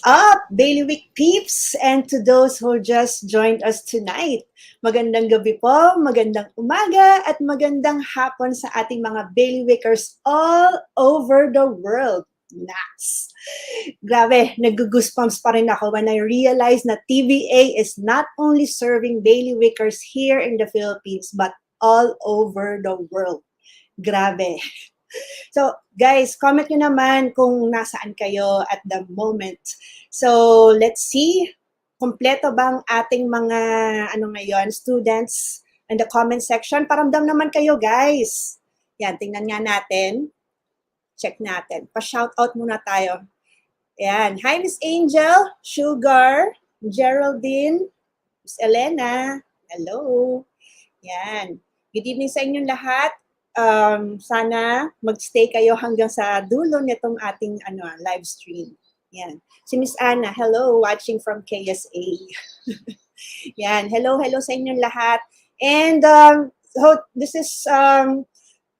up, Bailiwick peeps? And to those who just joined us tonight, magandang gabi po, magandang umaga, at magandang hapon sa ating mga Bailiwickers all over the world. Nice. Grabe, nag-goosebumps pa rin ako when I realized na TVA is not only serving Bailiwickers here in the Philippines, but all over the world. Grabe. So, guys, comment nyo naman kung nasaan kayo at the moment. So, let's see. Kompleto bang ating mga, students in the comment section? Paramdam naman kayo, guys. Yan, tingnan nga natin. Check natin. Pa-shoutout muna tayo. Yan. Hi, Miss Angel, Sugar, Geraldine, Miss Elena. Hello. Yan. Good evening sa inyong lahat. Sana magstay kayo hanggang sa dulo nitong ating live stream. Yan. Si Miss Anna, hello, watching from KSA. Yan. Hello sa inyong lahat. And this is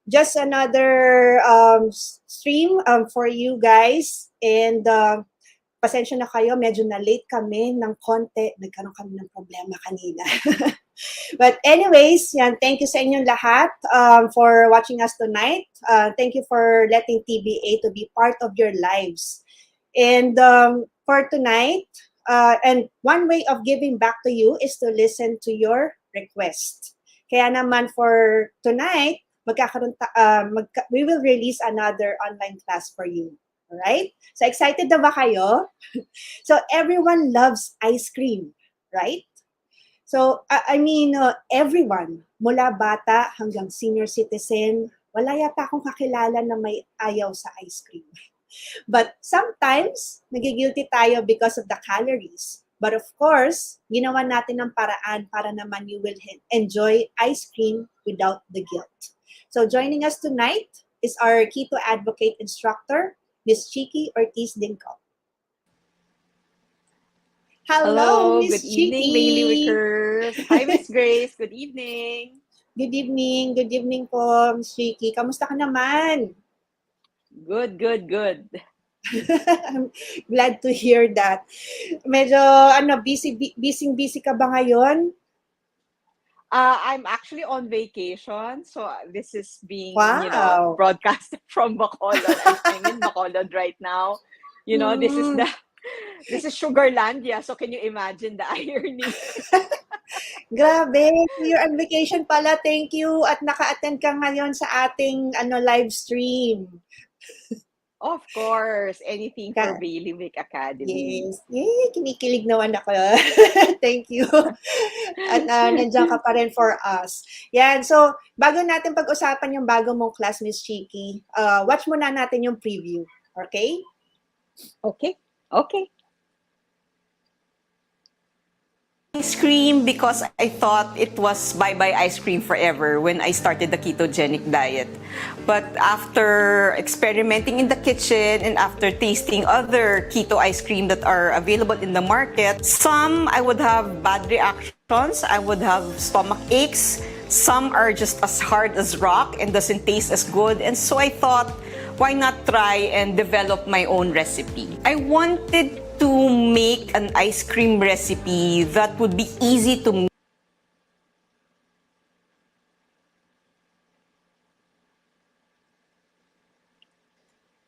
just another stream for you guys. And pasensya na kayo, medyo na-late kami ng konti. Nagkaroon kami ng problema kanina. But anyways, yan, thank you sa inyong lahat for watching us tonight. Thank you for letting TBA to be part of your lives. And for tonight, and one way of giving back to you is to listen to your request. Kaya naman for tonight, we will release another online class for you. Alright? So excited na ba kayo? So everyone loves ice cream, right? So, everyone, mula bata hanggang senior citizen, wala yata akong kakilala na may ayaw sa ice cream. But sometimes, nagigilty tayo because of the calories. But of course, ginawa natin ng paraan para naman you will enjoy ice cream without the guilt. So, joining us tonight is our Keto Advocate instructor, Miss Chiqui Ortiz-Dingcong. Hello, Miss good evening, Bailiwickers. Hi, Miss Grace. Good evening. Good evening po, Miss Chiqui. Kamusta ka naman? Good. I'm glad to hear that. Medyo, busy ka ba ngayon? I'm actually on vacation, so this is being, broadcasted from Bacolod. I'm in Bacolod right now. This is Sugarlandia, so can you imagine the irony? Grabe, you're on vacation pala. Thank you at naka-attend ka ngayon sa ating live stream. Of course, anything for Bailiwick Academy. Yes. Yay, kinikilig naman ako. Thank you. At nandiyan ka pa rin for us. Yan, so bago natin pag-usapan yung bago mong class, Miss Chiqui, watch muna natin yung preview. Okay? Okay. Ice cream because I thought it was bye-bye ice cream forever when I started the ketogenic diet. But after experimenting in the kitchen and after tasting other keto ice cream that are available in the market, some I would have bad reactions, I would have stomach aches, some are just as hard as rock and doesn't taste as good, and so I thought, why not try and develop my own recipe? I wanted to make an ice cream recipe that would be easy to make.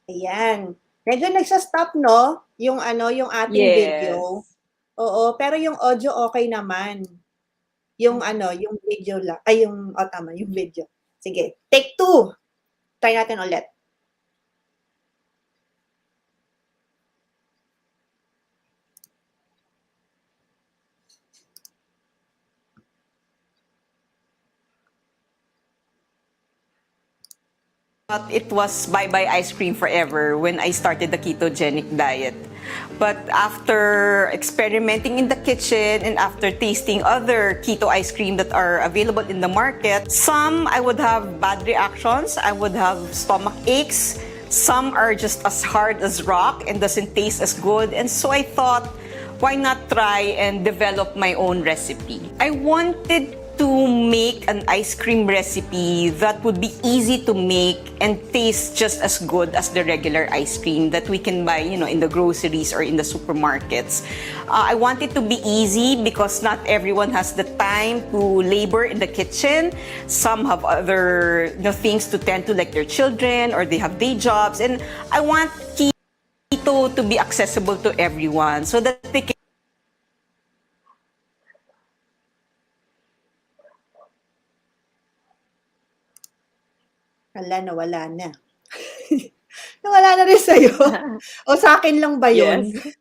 Ayan. Medyo nagsa-stop, no? Yung ating video. Oo, pero yung audio okay naman. Yung video lang. Ay, tama, yung video. Sige, take 2. Try natin ulit. It was bye-bye ice cream forever when I started the ketogenic diet. But after experimenting in the kitchen and after tasting other keto ice cream that are available in the market, some I would have bad reactions, I would have stomach aches, some are just as hard as rock and doesn't taste as good, and so I thought, why not try and develop my own recipe? I wanted to make an ice cream recipe that would be easy to make and taste just as good as the regular ice cream that we can buy, in the groceries or in the supermarkets. I want it to be easy because not everyone has the time to labor in the kitchen. Some have other things to tend to, like their children, or they have day jobs. And I want keto to be accessible to everyone so that they can nawala na. Nawala na rin sa'yo. O sa akin lang ba yun? Yes.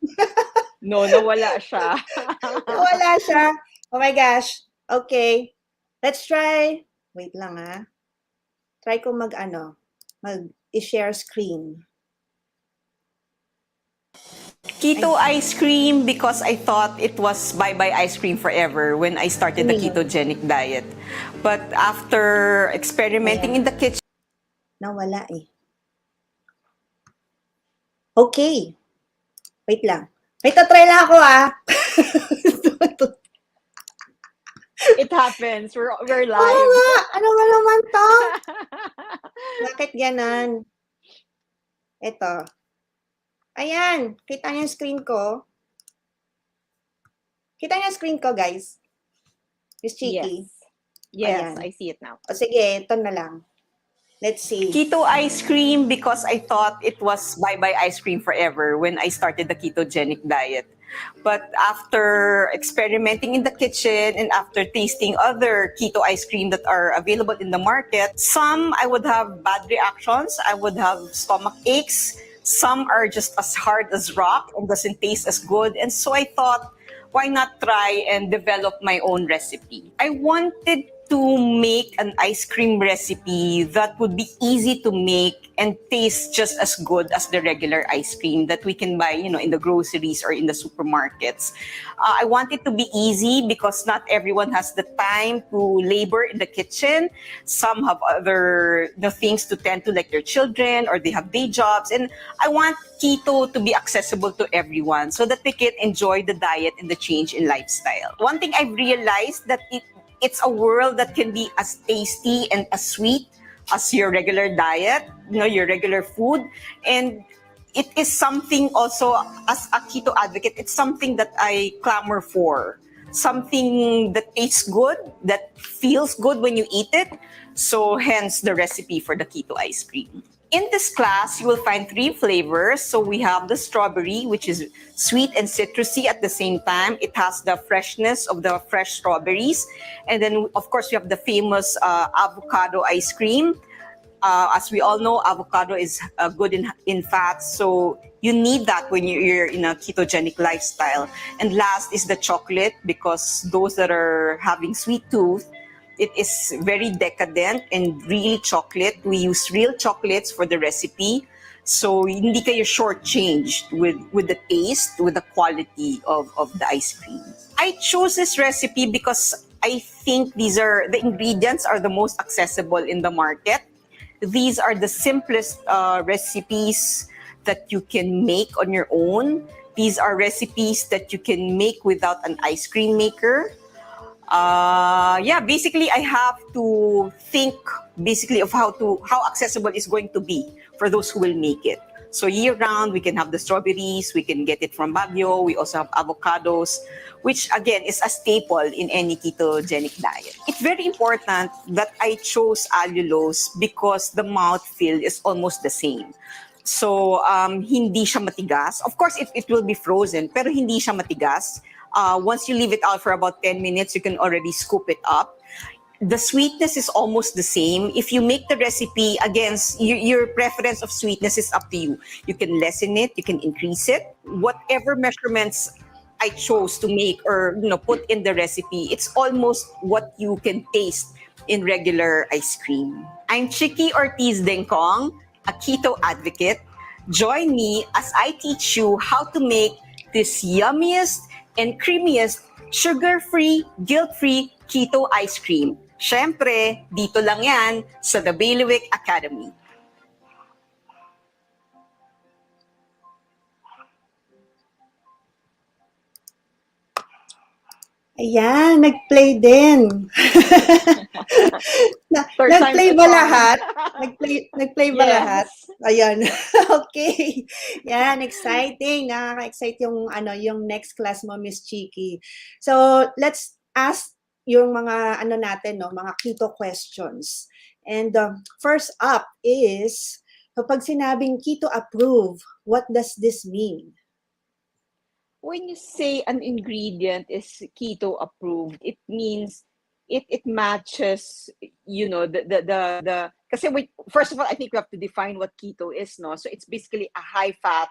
No, nawala siya. Nawala siya. Oh my gosh. Okay. Let's try. Wait lang Try ko mag-i-share screen. Keto Ice Cream because I thought it was bye-bye ice cream forever when I started the ketogenic diet. But after experimenting in the kitchen, nawala Okay. Wait lang. May tatry lang ako It happens. We're live. Oo nga. Ano ba naman to? Bakit ganon? Ito. Ayan. Kita niyo yung screen ko? Kita niyo yung screen ko, guys? Miss Chiqui? Yes, Ayan. I see it now. O sige, ito na lang. Let's see. Keto Ice Cream because I thought it was bye-bye ice cream forever when I started the ketogenic diet. But after experimenting in the kitchen and after tasting other keto ice cream that are available in the market, some I would have bad reactions. I would have stomach aches. Some are just as hard as rock and doesn't taste as good. And so I thought, why not try and develop my own recipe? I wanted to make an ice cream recipe that would be easy to make and taste just as good as the regular ice cream that we can buy, in the groceries or in the supermarkets. I want it to be easy because not everyone has the time to labor in the kitchen. Some have other things to tend to, like their children, or they have day jobs. And I want keto to be accessible to everyone so that they can enjoy the diet and the change in lifestyle. One thing I've realized that it's a world that can be as tasty and as sweet as your regular diet, your regular food. And it is something also, as a keto advocate, it's something that I clamor for. Something that tastes good, that feels good when you eat it. So hence the recipe for the keto ice cream. In this class, you will find 3 flavors. So we have the strawberry, which is sweet and citrusy at the same time. It has the freshness of the fresh strawberries. And then, of course, we have the famous avocado ice cream. As we all know, avocado is good in fats. So you need that when you're in a ketogenic lifestyle. And last is the chocolate, because those that are having sweet tooth, it is very decadent and really chocolate. We use real chocolates for the recipe. So hindi kayo shortchanged with the taste, with the quality of the ice cream. I chose this recipe because I think the ingredients are the most accessible in the market. These are the simplest recipes that you can make on your own. These are recipes that you can make without an ice cream maker. Basically, I have to think of how accessible it's going to be for those who will make it. So year round, we can have the strawberries, we can get it from Baguio, we also have avocados, which again is a staple in any ketogenic diet. It's very important that I chose allulose because the mouthfeel is almost the same. So hindi siya matigas. Of course, it will be frozen, pero hindi siya matigas. Once you leave it out for about 10 minutes, you can already scoop it up. The sweetness is almost the same. If you make the recipe, again, your preference of sweetness is up to you. You can lessen it, you can increase it. Whatever measurements I chose to make or put in the recipe, it's almost what you can taste in regular ice cream. I'm Chiqui Ortiz-Dingcong, a keto advocate. Join me as I teach you how to make this yummiest and creamiest sugar-free, guilt-free keto ice cream. Syempre, dito lang yan sa The Bailiwick Academy. Ayan, nag-play din. Third time's Nag-play a ba charm. lahat? Nag-play ba lahat? Yes. Ayan. Okay. Yan, exciting. Nakaka-excite yung next class mo, Miss Chiqui. So, let's ask yung mga natin, no, mga keto questions. And first up is, kapag sinabing keto approve, what does this mean? When you say an ingredient is keto approved, it means it matches, kasi first of all, I think we have to define what keto is, no? So it's basically a high fat,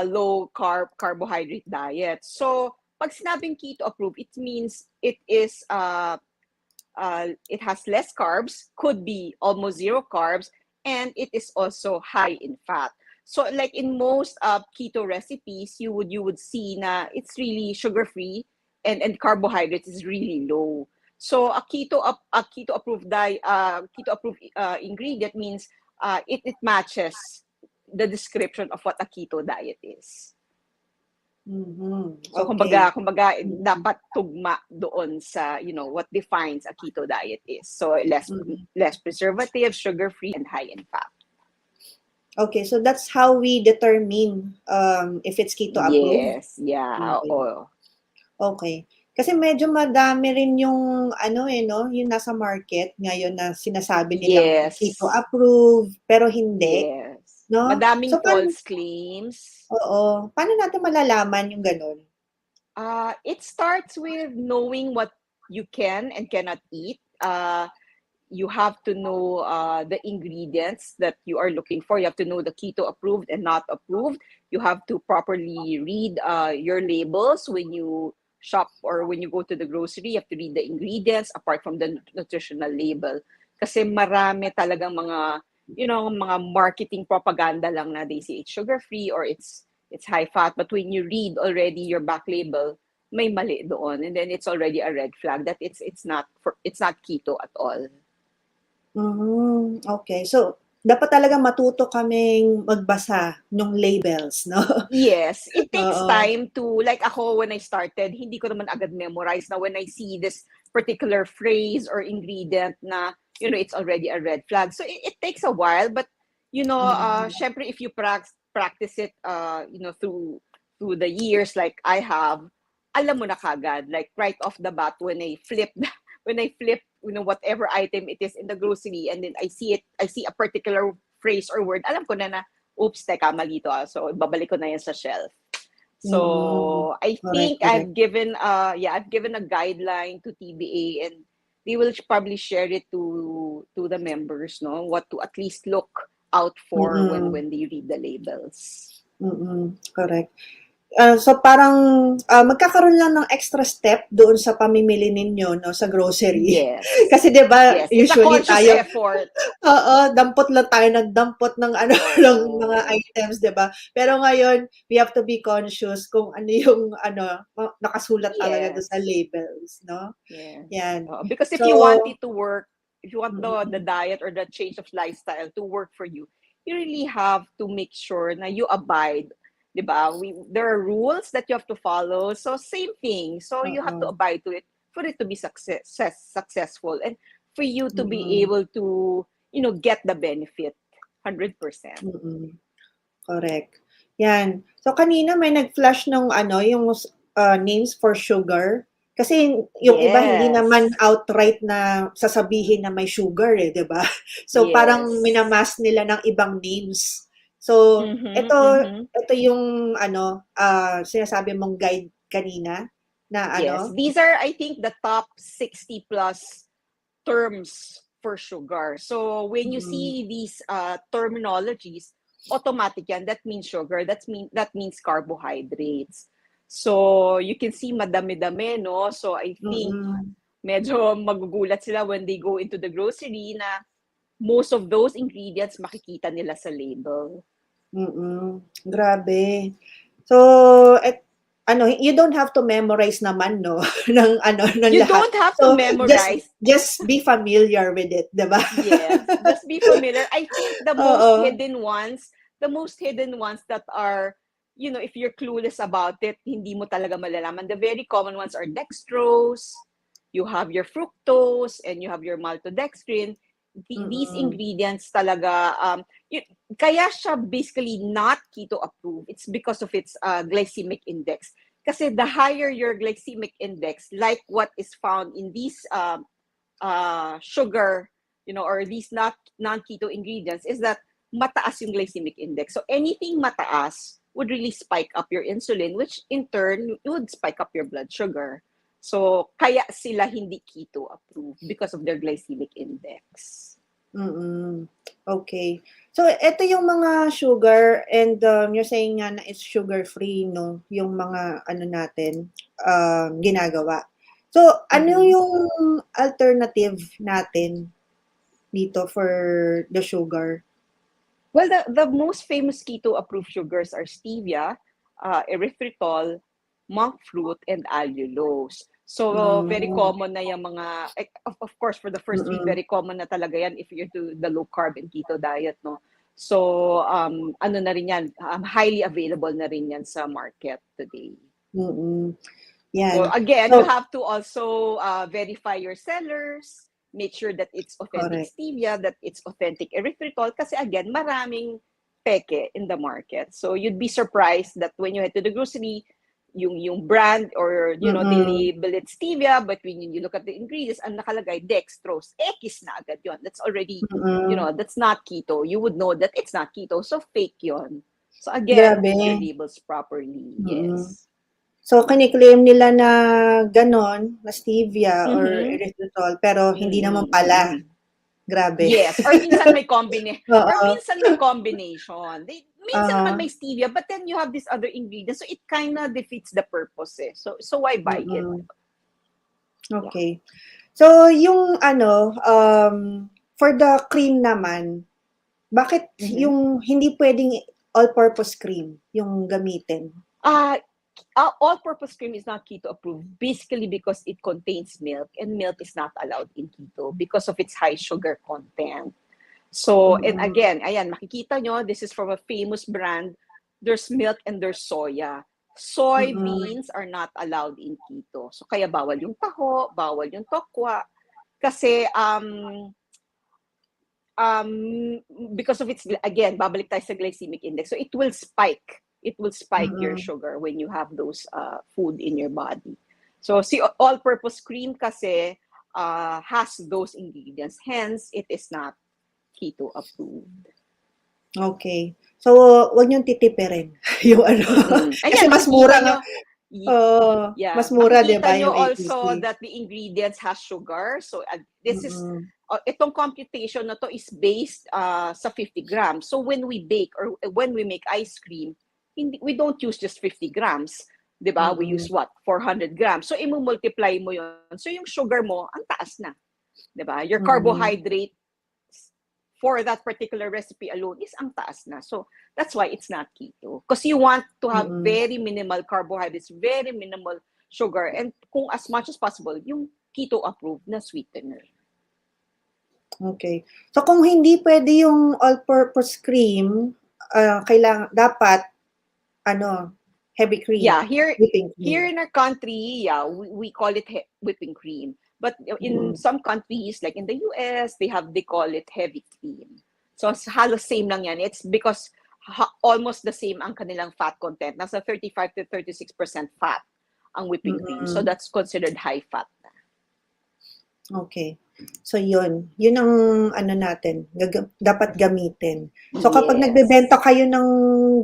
low carbohydrate diet. So pag sinabing keto approved, it means it is it has less carbs, could be almost zero carbs, and it is also high in fat. So like in most keto recipes, you would see na it's really sugar free and carbohydrates is really low. So a keto approved ingredient means it matches the description of what a keto diet is. Mm-hmm. So Okay. kumbaga dapat tugma doon sa what defines a keto diet is. So less preservative, sugar free, and high in fat. Okay, so that's how we determine if it's keto approved. Yes, yeah. Okay. Oo. Okay. Kasi medyo madami rin yung no, yung nasa market ngayon na sinasabi nilang Yes. keto approved pero hindi, Yes. no? Madaming So paano, false claims. oo, paano natin malalaman yung ganun? It starts with knowing what you can and cannot eat. You have to know the ingredients that you are looking for. You have to know the keto approved and not approved. You have to properly read your labels when you shop or when you go to the grocery. You have to read the ingredients apart from the nutritional label. Kasi marami talagang mga, mga marketing propaganda lang na they say it's sugar-free or it's high fat. But when you read already your back label, may mali doon, and then it's already a red flag that it's not keto at all. Okay. So, dapat talaga matuto kaming magbasa ng labels, no? Yes, it takes Oo. time to, like ako when I started, hindi ko naman agad memorize na when I see this particular phrase or ingredient na, it's already a red flag. So it takes a while, but, syempre if you practice it, through the years like I have, alam mo na kagad, like right off the bat when I flip, whatever item it is in the grocery and then I see a particular phrase or word, alam ko na oops, teka, mali to. So, babalik ko na yan sa shelf. So, I think Correct. I've given a guideline to TBA and they will probably share it to the members, no? What to at least look out for when they read the labels. Correct. So parang magkakaroon lang ng extra step doon sa pamimili ninyo, no, sa grocery. Yes. Kasi 'di ba, Yes, it's usually a conscious tayo effort. dampot lang tayo nagdampot ng ng mga items, 'di ba? Pero ngayon, we have to be conscious kung ano yung nakasulat talaga doon sa labels, no? Yes. Yan. Because if you want it to work, if you want the diet or the change of lifestyle to work for you, you really have to make sure na you abide. Diba? There are rules that you have to follow. So same thing. So you have to abide to it for it to be successful and for you to be able to, get the benefit 100%. Correct. Yan. So kanina may nag-flash ng yung names for sugar. Kasi yung iba hindi naman outright na sasabihin na may sugar 'di ba? So parang minamask nila ng ibang names. So ito yung sinasabi mong guide kanina na Yes, these are I think the top 60 plus terms for sugar. So when you see these terminologies, automatic yan, that means sugar, that means carbohydrates. So you can see madami-dami, no? So I think medyo magugulat sila when they go into the grocery na most of those ingredients makikita nila sa label. Grabe. So you don't have to memorize naman, no? ng you lahat. Don't have to memorize. Just be familiar with it, 'di ba? Yes, just be familiar. I think the most hidden ones that are if you're clueless about it, hindi mo talaga malalaman. The very common ones are dextrose, you have your fructose, and you have your maltodextrin. These ingredients talaga, kaya siya basically not keto approved. It's because of its glycemic index. Kasi the higher your glycemic index, like what is found in these sugar, or these non-keto ingredients, is that mataas yung glycemic index. So anything mataas would really spike up your insulin, which in turn would spike up your blood sugar. So kaya sila hindi keto approved because of their glycemic index. Okay. So ito yung mga sugar, and you're saying nga na it's sugar-free, no? Yung mga natin ginagawa. So ano yung alternative natin dito for the sugar? Well, the most famous keto-approved sugars are stevia, erythritol, monk fruit, and allulose. So, very common na yung mga, of course, for the first week, very common na talaga yan if you're to the low-carb and keto diet, no? So, ano na rin yan, highly available na rin yan sa market today. Yan. So, again, you have to also verify your sellers, make sure that it's authentic stevia, that it's authentic erythritol, kasi again, maraming peke in the market. So, you'd be surprised that when you head to the grocery, yung brand or they label it stevia, but when you look at the ingredients, ang nakalagay dextrose, X na agad yun. That's already that's not keto. You would know that it's not keto, so fake yun. So again, read your labels properly. Yes. So kiniklaim nila na ganon, na stevia or erythritol, pero hindi naman pala. Grabe. Yes, or minsan may combination. Minsan naman may stevia, but then you have these other ingredients, so it kind of defeats the purpose. So why buy it? Okay. So yung for the cream naman, bakit yung hindi pwedeng all-purpose cream yung gamitin? All-purpose cream is not keto approved basically because it contains milk, and milk is not allowed in keto because of its high sugar content. So, and again, ayan, makikita nyo, this is from a famous brand. There's milk and there's soya. Soybeans are not allowed in keto. So, kaya bawal yung taho, bawal yung tokwa. Kasi, because of its, again, babalik tayo sa glycemic index. So, it will spike. It will spike your sugar when you have those food in your body. So, see, all-purpose cream kasi has those ingredients. Hence, it is not keto approved. Okay. So, wag niyong titipirin yung Kasi mas mura nga. Mas mura, di ba, yung also that the ingredients has sugar. So, this is, itong computation na to is based sa 50 grams. So, when we bake or when we make ice cream, we don't use just 50 grams. Di ba? We use what? 400 grams. So, i-multiply mo yun. So, yung sugar mo, ang taas na. Di ba? Your carbohydrate for that particular recipe alone is ang taas na. So, that's why it's not keto. Because you want to have very minimal carbohydrates, very minimal sugar, and kung as much as possible, yung keto-approved na sweetener. Okay. So, kung hindi pwede yung all-purpose cream, dapat, heavy cream. Yeah, whipping cream. Here in our country, we call it whipping cream. But in some countries, like in the US, they call it heavy cream. So halos same lang yan. It's because almost the same ang kanilang fat content. Nasa 35 to 36% fat ang whipping cream. So that's considered high fat. Okay. So yun ang natin, dapat gamitin. So kapag nagbebenta kayo ng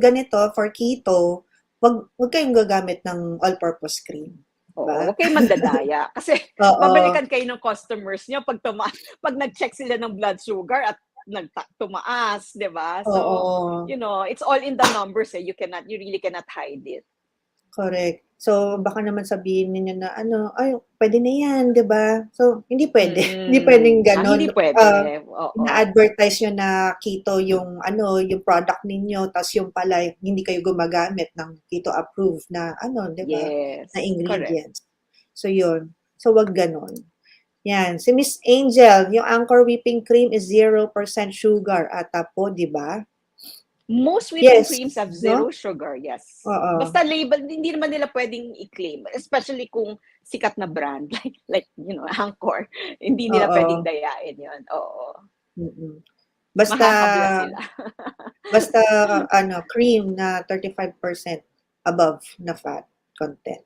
ganito for keto, wag kayong gagamit ng all-purpose cream. Oo, okay mandadaya. Kasi babalikan kayo ng customers niyo pag nag-check sila ng blood sugar at tumaas, di ba? So, it's all in the numbers. You really cannot hide it. Correct. So, baka naman sabihin niyo na pwede na yan, di ba? So, hindi pwede. Hindi pwedeng gano'n. Hindi pwede. Na-advertise nyo na keto yung product ninyo, tapos yung pala, hindi kayo gumagamit ng keto approved na di ba? Yes, na ingredients. Correct. So, yun. So, wag gano'n. Yan. Si Miss Angel, yung Anchor Whipping Cream is 0% sugar ata po, di ba? Most whipping Yes, creams have no? zero sugar, yes. Oo. Basta label, hindi naman nila pwedeng i-claim, especially kung sikat na brand, like Anchor. Hindi nila pwedeng Oo. dayain yun. Oo. Mm. Basta, Makakabla sila. basta, cream na 35% above na fat content.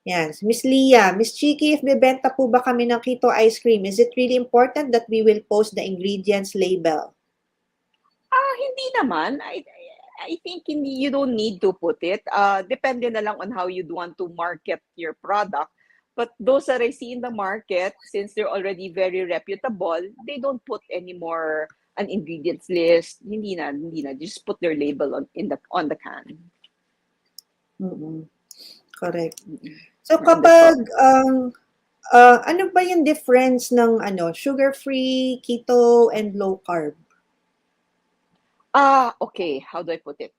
Yan. Miss Leah, Miss Chiqui, if bebenta po ba kami ng keto ice cream, is it really important that we will post the ingredients label? Hindi naman. I think you don't need to put it. Depende na lang on how you'd want to market your product. But those that I see in the market, since they're already very reputable, they don't put any more an ingredients list. Hindi na. Just put their label on the can. Mm-mm. Correct. Mm-mm. So On the kapag, top. ano ba yung difference ng sugar-free, keto, and low carb? Okay. How do I put it?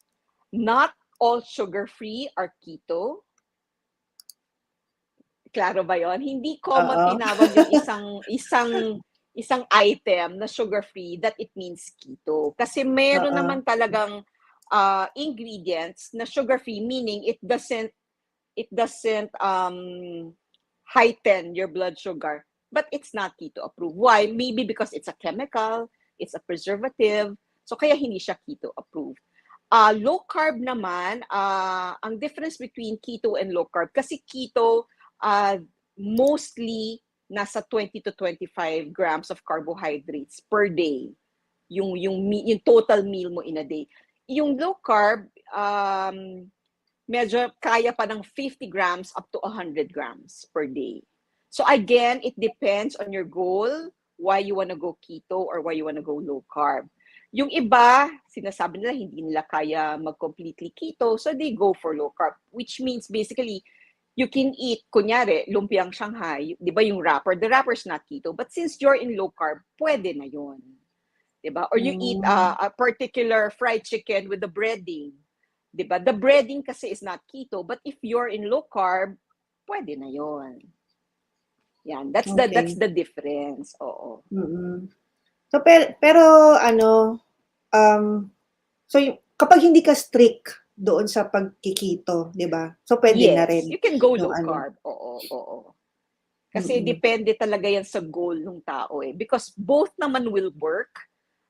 Not all sugar-free are keto. Klaro ba yon? Hindi common Oo. tinawag yung isang item na sugar-free that it means keto. Kasi meron Oo. naman talagang ingredients na sugar-free, meaning it doesn't heighten your blood sugar, but it's not keto approved. Why? Maybe because it's a chemical, it's a preservative, so kaya hindi siya keto approved. Low carb naman, ang difference between keto and low carb, kasi keto, mostly nasa 20 to 25 grams of carbohydrates per day. Yung total meal mo in a day. Yung low carb, medyo kaya pa ng 50 grams up to 100 grams per day. So again, it depends on your goal, why you wanna go keto or why you wanna go low carb. Yung iba, sinasabi nila hindi nila kaya mag-completely keto, so they go for low carb, which means basically, you can eat, kunyari, lumpiang Shanghai, di ba yung wrapper? The wrapper's not keto, but since you're in low carb, pwede na yun. Di ba? Or you eat a particular fried chicken with the breading. Di ba? The breading kasi is not keto, but if you're in low carb, pwede na yun. Yan, that's the difference. Oo. Mm-mm. So, pero so kapag hindi ka strict doon sa pagkikito, di ba? So, pwede na rin. You can go yung low carb. Oo. Kasi depende talaga yan sa goal ng tao eh. Because both naman will work.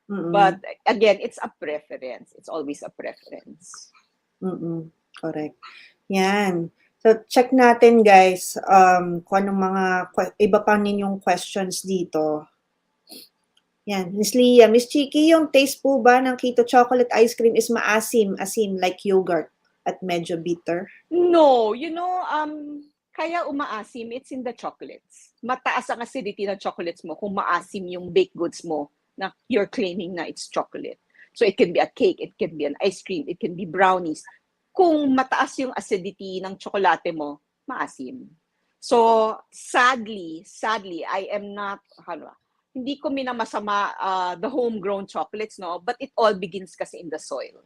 But again, it's a preference. It's always a preference. Correct. Yan. So, check natin guys kung anong mga iba pa ninyong questions dito. Yan. Miss Leah, Miss Chiqui, yung taste po ba ng keto chocolate ice cream is maasim, asim like yogurt at medyo bitter? No. Kaya umaasim, it's in the chocolates. Mataas ang acidity ng chocolates mo kung maasim yung baked goods mo na you're claiming na it's chocolate. So it can be a cake, it can be an ice cream, it can be brownies. Kung mataas yung acidity ng tsokolate mo, maasim. So, sadly, I am not, hindi ko minamasama the homegrown chocolates, no? But it all begins kasi in the soil.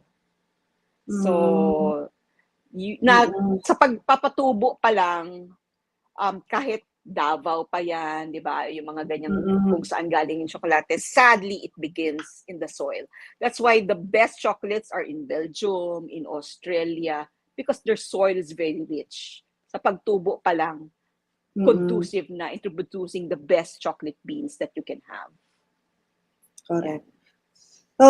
So, sa pagpapatubo pa lang, kahit Davao pa yan, di ba? Yung mga ganyang kung saan galing yung chocolate. Sadly, it begins in the soil. That's why the best chocolates are in Belgium, in Australia, because their soil is very rich. Sa pagtubo pa lang, conducive na into producing the best chocolate beans that you can have. Correct. So,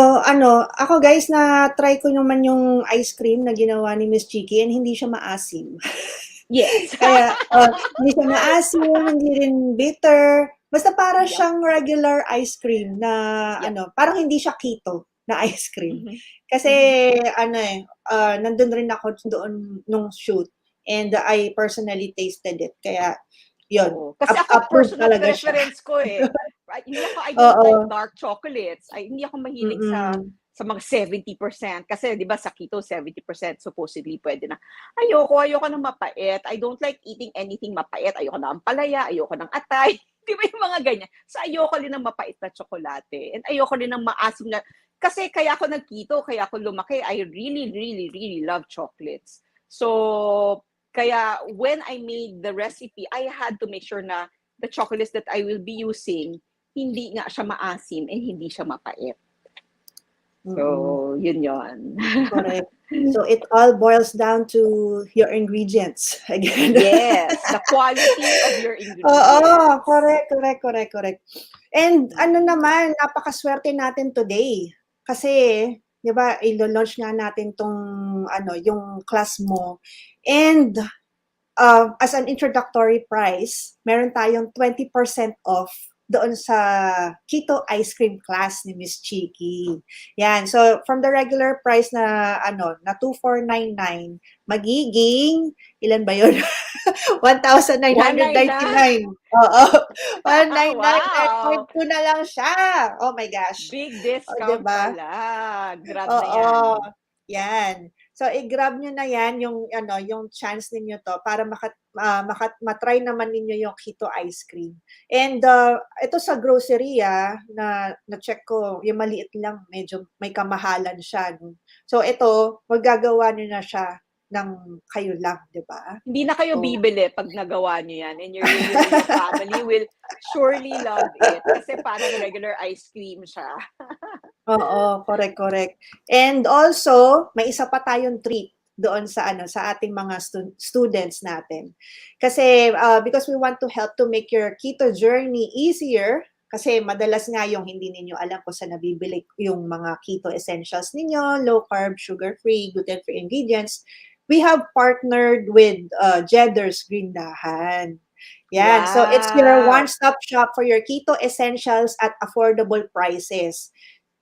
ako guys, na-try ko naman yung ice cream na ginawa ni Miss Chiqui and hindi siya maasim. Yes. Kaya, hindi siya maasim, hindi rin bitter. Basta para siyang regular ice cream na, parang hindi siya keto na ice cream. Kasi, nandun rin ako doon nung shoot and I personally tasted it. Kaya, yun. Kasi ako personal preference ko eh. I don't like dark chocolates. Hindi ako mahilig sa mga 70%. Kasi di ba sa keto, 70% supposedly pwede na. Ayoko ng mapait. I don't like eating anything mapait. Ayoko ng ampalaya, ayoko ng atay. Di ba yung mga ganyan? So ayoko rin ng mapait na tsokolate. And ayoko rin ng maasim na. Kasi kaya ako nag-keto, kaya ako lumaki. I really, really, really love chocolates. So, kaya when I made the recipe, I had to make sure na the chocolates that I will be using, hindi nga siya maasim and hindi siya mapait. Mm-mm. So, yun yon. Correct. So it all boils down to your ingredients again. Yes, the quality of your Oo, ingredients. correct. And ano Mm. naman, napakaswerte natin today. Kasi, 'di ba, ilo-launch nga natin tong ano, yung class mo. And as an introductory price, meron tayong 20% off doon sa Keto Ice Cream class ni Miss Chiqui. Yan. So, from the regular price na, ano, na 2,499, magiging, ilan ba yun? 199. 1,999. Oo. 1,999, Wow! 952 na lang siya. Oh my gosh. Big O, discount diba? pala. Grab na Oo, yan. yan. So i-grab niyo na yan yung ano, yung chance ninyo 'to para ma-try naman ninyo yung Keto Ice Cream. And ito sa grocery na na-check ko, yung maliit lang medyo may kamahalan siya no. So ito, magagawa niyo na siya ng kayo lang, 'di ba? Hindi na kayo So bibili pag nagawa nyo yan. And you and your family will surely love it. Kasi parang regular ice cream siya. oo, correct. And also, may isa pa tayong treat doon sa ano sa ating mga students natin. Kasi because we want to help to make your keto journey easier kasi madalas nga yung hindi ninyo alam kung saan nabibili yung mga keto essentials ninyo, low carb, sugar free, gluten free ingredients. We have partnered with Jedder's Grindahan. Yan. So it's your Wow! one-stop shop for your keto essentials at affordable prices.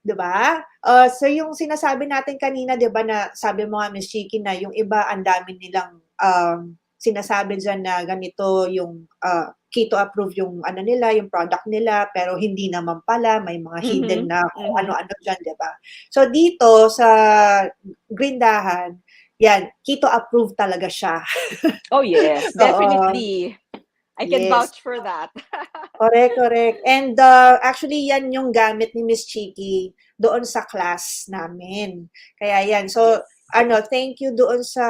'Di ba? So yung sinasabi natin kanina 'di ba na sabi mo nga Miss Chiqui na yung iba ang dami nilang sinasabi diyan na ganito yung keto approved yung ano nila, yung product nila pero hindi naman pala may mga hidden Mhm, na kung mhm. ano-ano diyan 'di ba? So dito sa Grindahan, yan, keto approved talaga siya. Oh yes, Oo. definitely. I can Yes. vouch for that. Correct. And actually yan yung gamit ni Miss Chiqui doon sa class namin. Kaya yan. So Yes. ano, thank you doon sa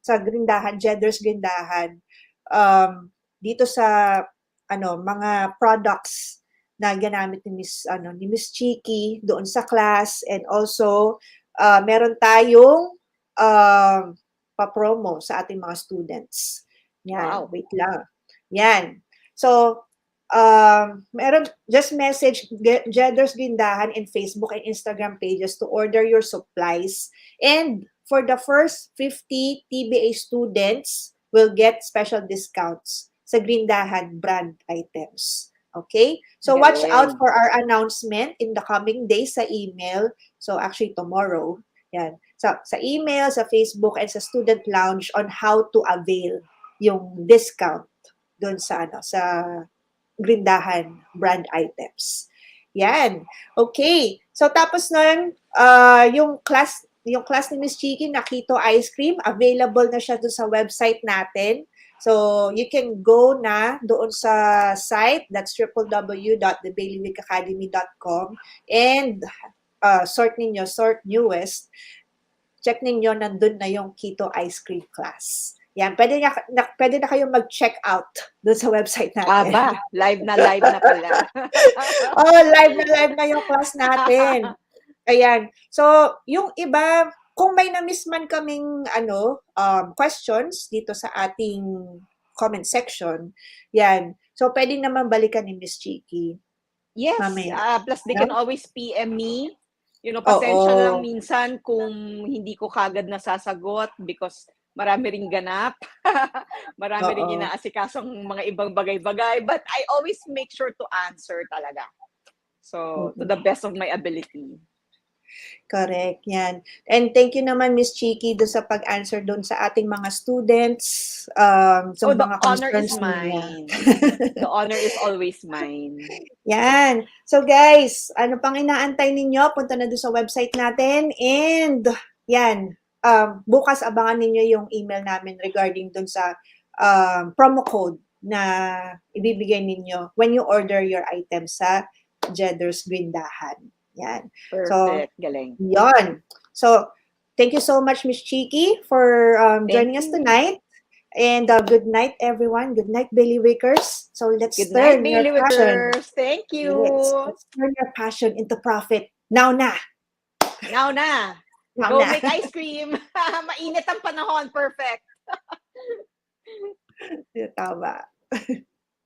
sa Grindahan, Jedder's Grindahan. Dito sa ano, mga products na ginamit ni Miss Chiqui doon sa class and also meron tayong pa-promo sa ating mga students. Yan, Wow. wait lang. Yan. So, just message Jedder's Gindahan in Facebook and Instagram pages to order your supplies. And for the first 50 TBA students, will get special discounts sa Grindahan brand items. Okay? So watch out Galing. for our announcement in the coming days sa email. So actually tomorrow. Yan. So, sa email, sa Facebook, and sa student lounge on how to avail yung discount doon sa ano sa Grindahan brand items. Yan. Okay. So tapos nun, yung class ni Miss Chiqui na Keto Ice Cream, available na siya doon sa website natin. So you can go na doon sa site, that's www.thebailyweekacademy.com and sort newest, check ninyo, nandun na yung Keto Ice Cream class. Yan, pwede na kayong mag-check out doon sa website natin. Aba, live na pala. Oh, live na yung class natin. Ayan. So, yung iba, kung may na-miss man kaming questions dito sa ating comment section, yan. So, pwede naman balikan ni Miss Chiqui Yes, mamaya. plus they can always PM me. Pasensya na lang Oo. minsan kung hindi ko kagad nasasagot because marami ring ganap. Marami ring Oo. inaasikasong mga ibang bagay-bagay. But I always make sure to answer talaga. So, to the best of my ability. Correct, yan. And thank you naman, Miss Chiqui, doon sa pag-answer doon sa ating mga students, sa The mga honor is concerns nila. mine. The honor is always mine. Yan. So guys, ano pang inaantay ninyo? Punta na doon sa website natin. And yan, bukas abangan ninyo yung email namin regarding doon sa promo code na ibibigay ninyo when you order your items sa Jedder's Grindahan. Yan. Perfect. Galing. Yon. So, thank you so much, Miss Chiqui, for joining us you. tonight. And good night, everyone. Good night, Bailey Wakers. So let's Good night, turn your Bailey passion. Wickers. Thank you. Yes, let's turn your passion into profit. Now na. Now na. Now Go na. make ice cream. Mainit ang panahon. Perfect. Tama.